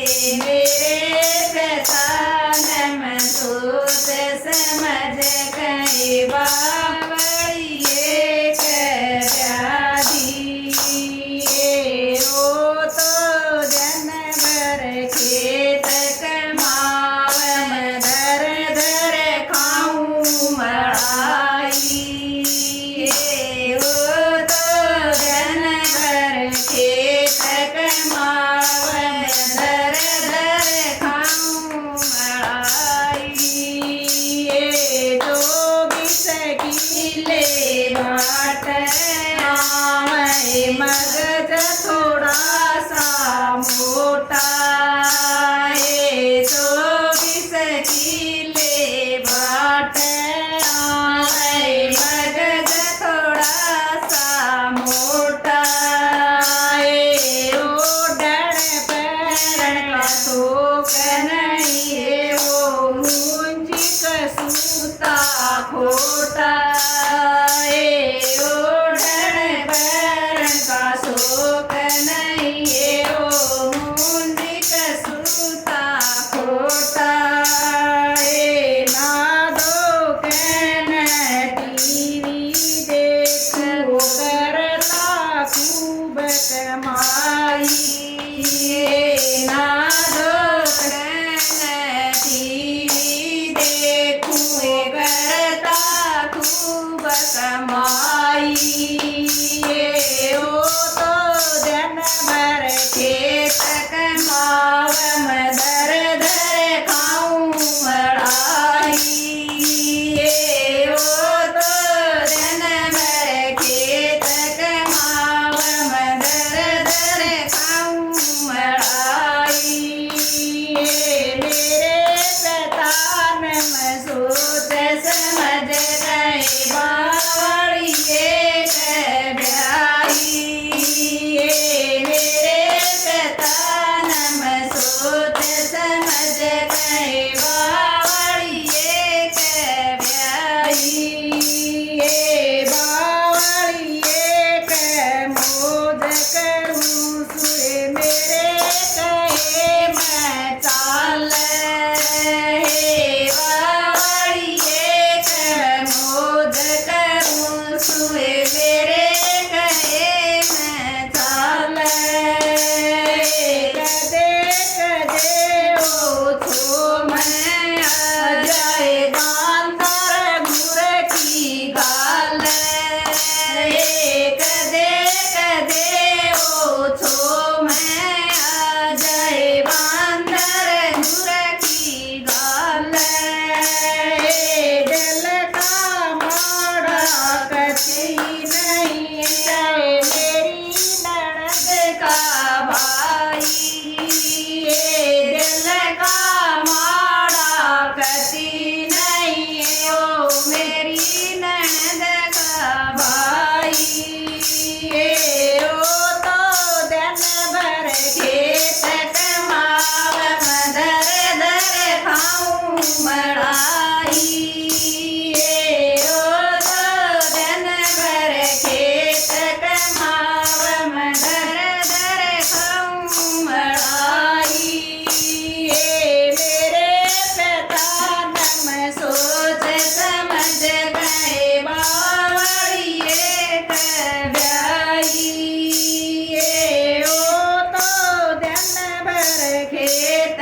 मेरे प्रधान में सोच समझ गए बावड़ी एक व्याधि। ओ तो जन भर खेत कमाव धर धर खाऊं मड़ाई। ओ तो जन भर खेत कमाव धर धर खाऊं मड़ाई। जो बिसकीले बाट आवे मगज थोड़ा सा मोटा। जो बिसकीले बाट आवे मगज थोड़ा सा मोटा। ओ डर पैरण का शोक नहीं वो मुंजी कसूता खोटा। ओ डर पैरण का शोक नहीं वो मुंजी कसूता खोटा। ना दो कैन टीवी देखो करता खूब कमाई। ना दो कैन टीवी देखो करता खूब कमाई। ओ तो जन भर खेत कमाव धर धर खाऊं मड़ाई। ओ तो जन भर खेत कमाव धर धर खाऊं मड़ाई। मेरे प्रधान में सोच समझ गए बावड़ी एक व्याही। मेरे प्रधान में सोच समझ गए बावड़ी एक व्याही। बावड़ी एक मोद करूं सुरे मेरे कहे मैं चाल। बावड़ी एक मोद करूं सुरे मेरे कहे मैं चाल। कदे कदे ओ थो मैं आ जाए बांदर घुर की गाल। कदे कदे ओ थो मैं आ जाए बांदर घुर की गाल। जल का माड़ा कति नहीं मेरी ननद का भाई। जल का माड़ा कति नहीं ओ मेरी ननद का भाई। ओ तो दिन भर खेत कमाव धर धर खाऊं मड़ाई। ओ तो दिन भर खेत कमाव धर धर खाऊं मड़ाई। मेरे प्रधान में सोच समझ गए बावड़ी एक व्याही। ओ तो दिन भर खेत